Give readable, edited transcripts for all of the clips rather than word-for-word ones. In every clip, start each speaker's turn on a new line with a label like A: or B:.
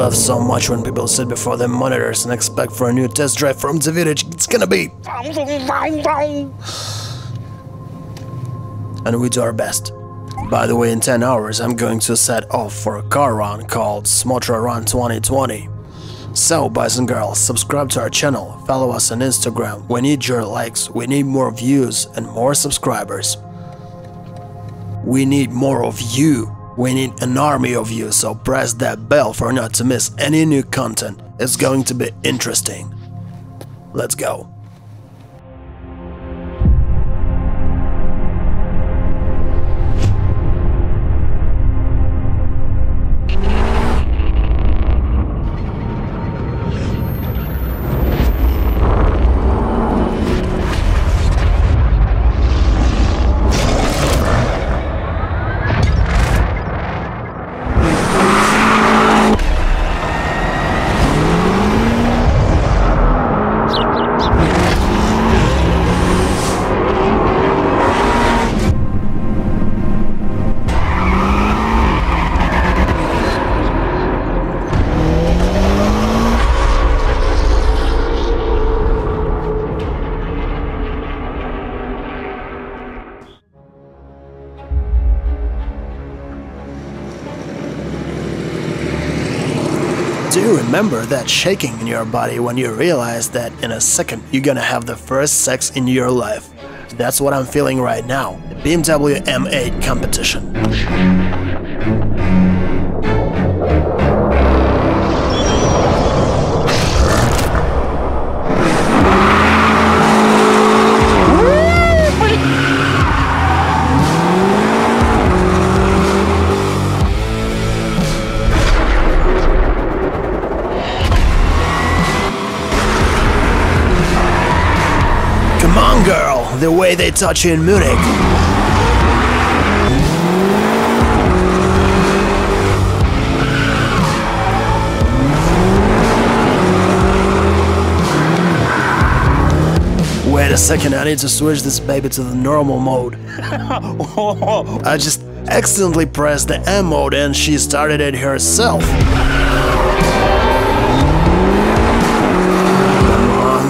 A: laugh so much when people sit before their monitors and expect for a new test drive from Davidich. It's gonna be... And we do our best. By the way, in 10 hours I'm going to set off for a car run called Smotra Run 2020. So, boys and girls, subscribe to our channel, follow us on Instagram. We need your likes, we need more views and more subscribers. We need more of you. We need an army of you, so press that bell for not to miss any new content. It's going to be interesting. Let's go. Do you remember that shaking in your body when you realize that in a second you're gonna have the first sex in your life? That's what I'm feeling right now. The BMW M8 competition. Come on, girl, the way they touch you in Munich. Wait a second, I need to switch this baby to the normal mode. I just accidentally pressed the M mode and she started it herself.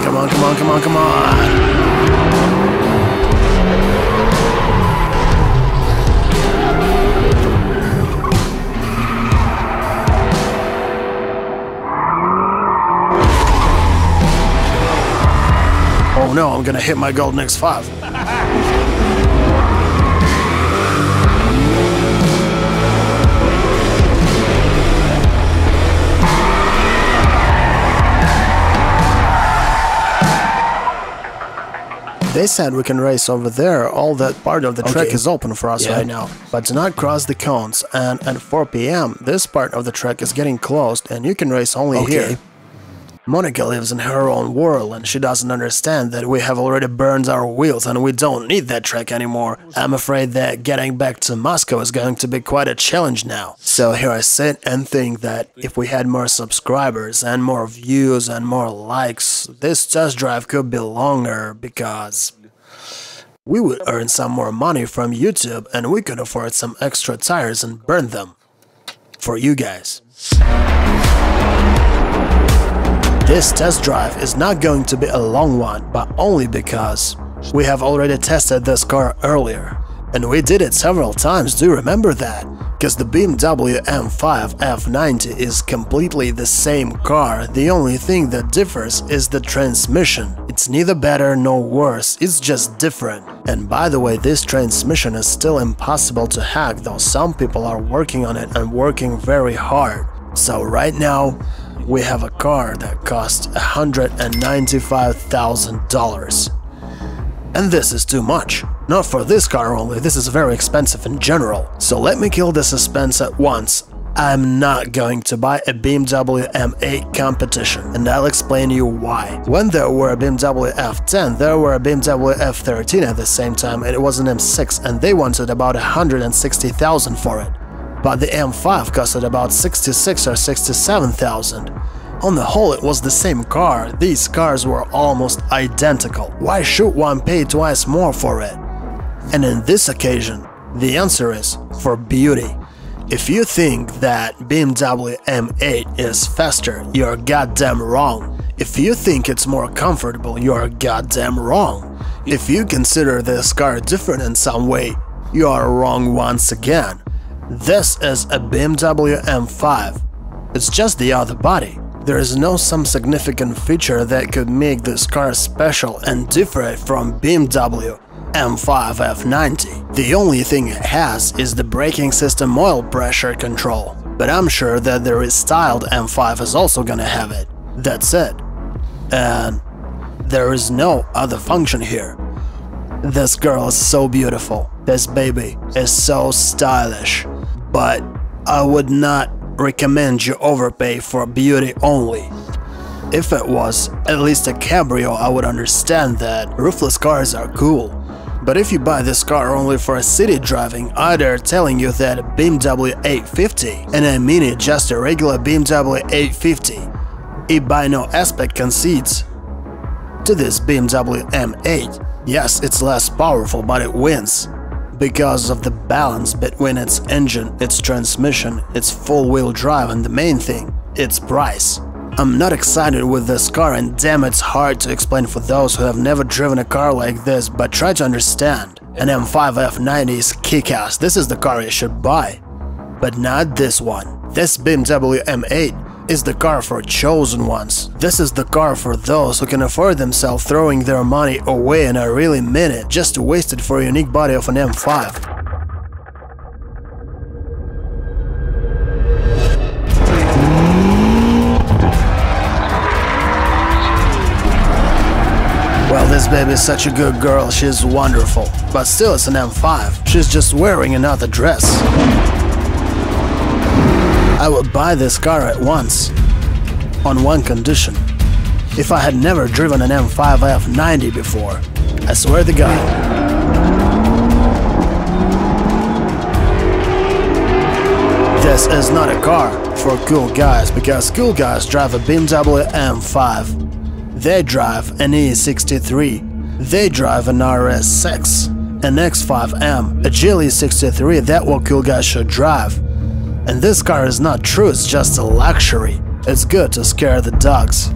A: Come on, come on, come on, come on. Oh no, I'm gonna hit my Golden X5. They said we can race over there, all that part of the track is open for us right now. But do not cross the cones, and at 4 PM this part of the track is getting closed and you can race only here. Monica lives in her own world and she doesn't understand that we have already burned our wheels and we don't need that track anymore. I'm afraid that getting back to Moscow is going to be quite a challenge now. So here I sit and think that if we had more subscribers and more views and more likes, this test drive could be longer because we would earn some more money from YouTube and we could afford some extra tires and burn them for you guys. This test drive is not going to be a long one, but only because we have already tested this car earlier. And we did it several times, do you remember that? Because the BMW M5 F90 is completely the same car, the only thing that differs is the transmission. It's neither better nor worse, it's just different. And by the way, this transmission is still impossible to hack, though some people are working on it and working very hard. So right now, we have a car that costs $195,000. And this is too much. Not for this car only, this is very expensive in general. So let me kill the suspense at once. I'm not going to buy a BMW M8 competition, and I'll explain you why. When there were a BMW F10, there were a BMW F13 at the same time, and it was an M6, and they wanted about $160,000 for it. But the M5 costed about $66,000 or $67,000. On the whole, it was the same car. These cars were almost identical. Why should one pay twice more for it? And in this occasion, the answer is for beauty. If you think that BMW M8 is faster, you're goddamn wrong. If you think it's more comfortable, you're goddamn wrong. If you consider this car different in some way, you are wrong once again. This is a BMW M5. It's just the other body. There is no some significant feature that could make this car special and different from BMW M5 F90. The only thing it has is the braking system oil pressure control, but I'm sure that the restyled M5 is also gonna have it. That's it. And there is no other function here. This girl is so beautiful. This baby is so stylish. But I would not recommend you overpay for beauty only. If it was at least a cabrio, I would understand that roofless cars are cool. But if you buy this car only for city driving, I dare telling you that a BMW 850, and I mean it just a regular BMW 850, it by no aspect concedes to this BMW M8. Yes, it's less powerful, but it wins because of the balance between its engine, its transmission, its four-wheel drive, and the main thing, its price. I'm not excited with this car, and damn, it's hard to explain for those who have never driven a car like this, but try to understand. An M5 F90 is kick-ass. This is the car you should buy, but not this one. This BMW M8 is the car for chosen ones. This is the car for those who can afford themselves throwing their money away, and I really mean it, just to waste it for a unique body of an M5. Well, this baby is such a good girl, she's wonderful, but still it's an M5. She's just wearing another dress. I would buy this car at once, on one condition. If I had never driven an M5 F90 before, I swear to God. This is not a car for cool guys, because cool guys drive a BMW M5. They drive an E63, they drive an RS6, an X5M, a GLE63, that's what cool guys should drive. And this car is not true, it's just a luxury. It's good to scare the dogs.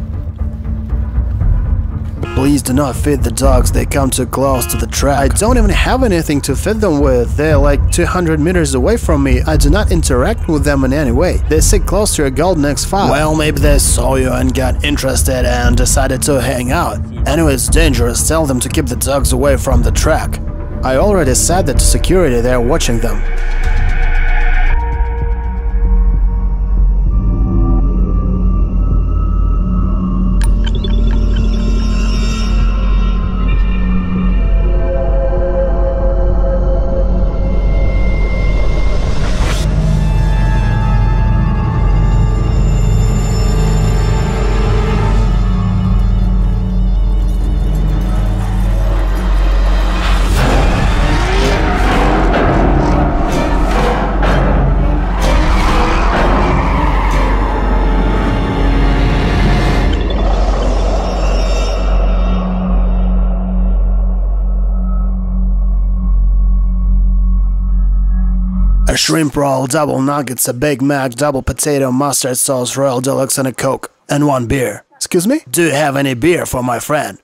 A: Please do not feed the dogs, they come too close to the track. I don't even have anything to feed them with, they're like 200 meters away from me, I do not interact with them in any way. They sit close to a golden X5. Well, maybe they saw you and got interested and decided to hang out. Anyway, it's dangerous, tell them to keep the dogs away from the track. I already said that to security, they're watching them. A shrimp roll, double nuggets, a Big Mac, double potato, mustard sauce, Royal Deluxe, and a Coke. And one beer. Excuse me? Do you have any beer for my friend?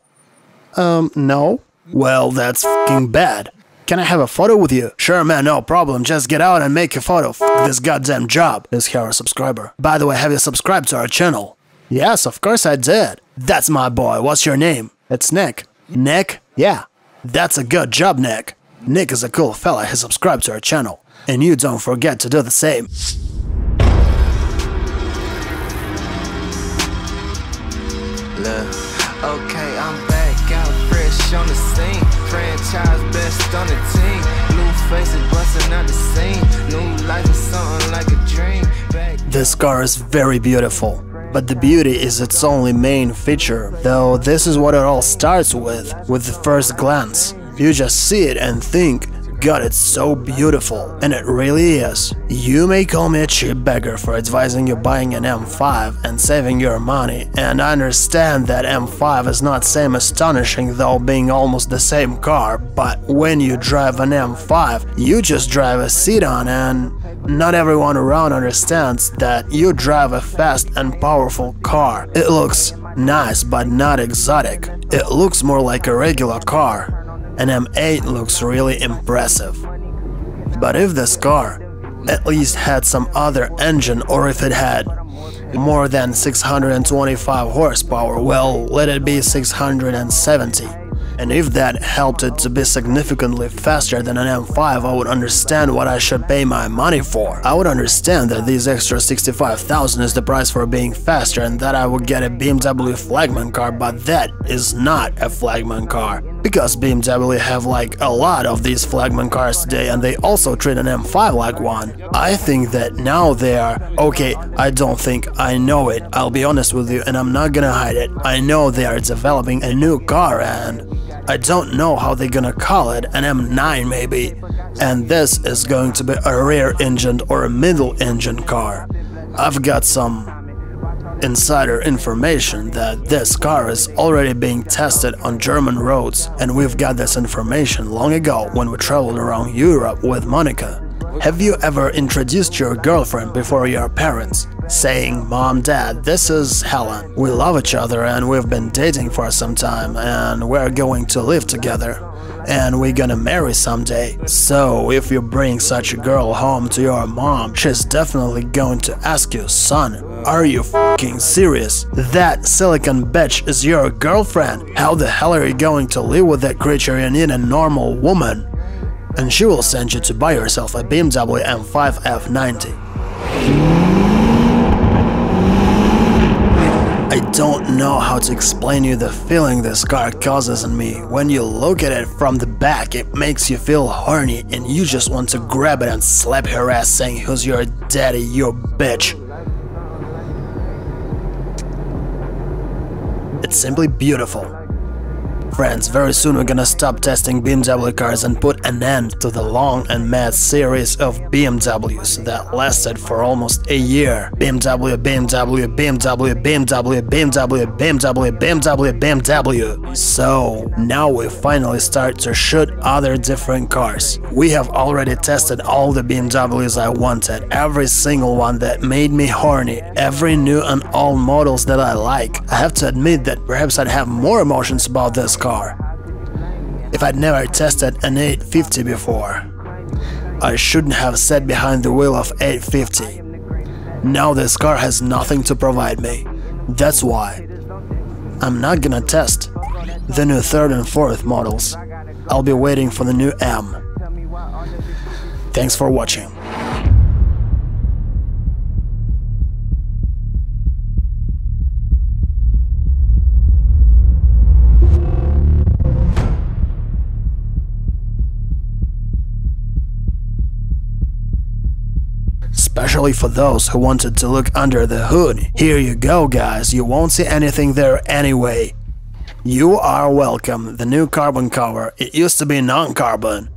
A: No. Well, that's f***ing bad. Can I have a photo with you? Sure, man, no problem. Just get out and make a photo. F*** this goddamn job. Is here a subscriber. By the way, have you subscribed to our channel? Yes, of course I did. That's my boy. What's your name? It's Nick. Nick? Yeah. That's a good job, Nick. Nick is a cool fella. He subscribed to our channel. And you don't forget to do the same.
B: Look, okay, I'm back out fresh on the scene. Franchise best on the team. Blue faces busting out the scene. New life is something like a dream.
A: This car is very beautiful, but the beauty is its only main feature. Though this is what it all starts with the first glance. You just see it and think, god, it's so beautiful. And it really is. You may call me a cheap beggar for advising you buying an M5 and saving your money, and I understand that M5 is not same astonishing though being almost the same car, but when you drive an M5, you just drive a sedan, and not everyone around understands that you drive a fast and powerful car. It looks nice but not exotic. It looks more like a regular car. An M8 looks really impressive. But if this car at least had some other engine, or if it had more than 625 horsepower, well, let it be 670. And if that helped it to be significantly faster than an M5, I would understand what I should pay my money for. I would understand that this extra 65,000 is the price for being faster and that I would get a BMW flagman car, but that is not a flagman car. Because BMW have like a lot of these flagman cars today, and they also treat an M5 like one. I think that now they are… okay, I don't think, I know it, I'll be honest with you and I'm not gonna hide it. I know they are developing a new car, and I don't know how they're gonna call it, an M9 maybe. And this is going to be a rear-engined or a middle-engine car. I've got some insider information that this car is already being tested on German roads, and we've got this information long ago when we traveled around Europe with Monica. Have you ever introduced your girlfriend before your parents, saying, "Mom, Dad, this is Helen. We love each other and we've been dating for some time and we're going to live together and we're gonna marry someday." So if you bring such a girl home to your mom, she's definitely going to ask you, "Son, are you f***ing serious? That silicon bitch is your girlfriend? How the hell are you going to live with that creature? You need a normal woman." And she will send you to buy yourself a BMW M5 F90. I don't know how to explain you the feeling this car causes in me. When you look at it from the back, it makes you feel horny and you just want to grab it and slap her ass saying, "Who's your daddy, you bitch?" It's simply beautiful. Friends, very soon we're gonna stop testing BMW cars and put an end to the long and mad series of BMWs that lasted for almost a year. BMW, BMW, BMW, BMW, BMW, BMW, BMW, BMW. So now we finally start to shoot other different cars. We have already tested all the BMWs I wanted, every single one that made me horny, every new and old models that I like. I have to admit that perhaps I'd have more emotions about this car if I'd never tested an 850 before. I shouldn't have sat behind the wheel of 850. Now this car has nothing to provide me. That's why I'm not gonna test the new 3rd and 4th models. I'll be waiting for the new M. Thanks for watching. Especially for those who wanted to look under the hood. Here you go, guys, you won't see anything there anyway. You are welcome. The new carbon cover, it used to be non-carbon.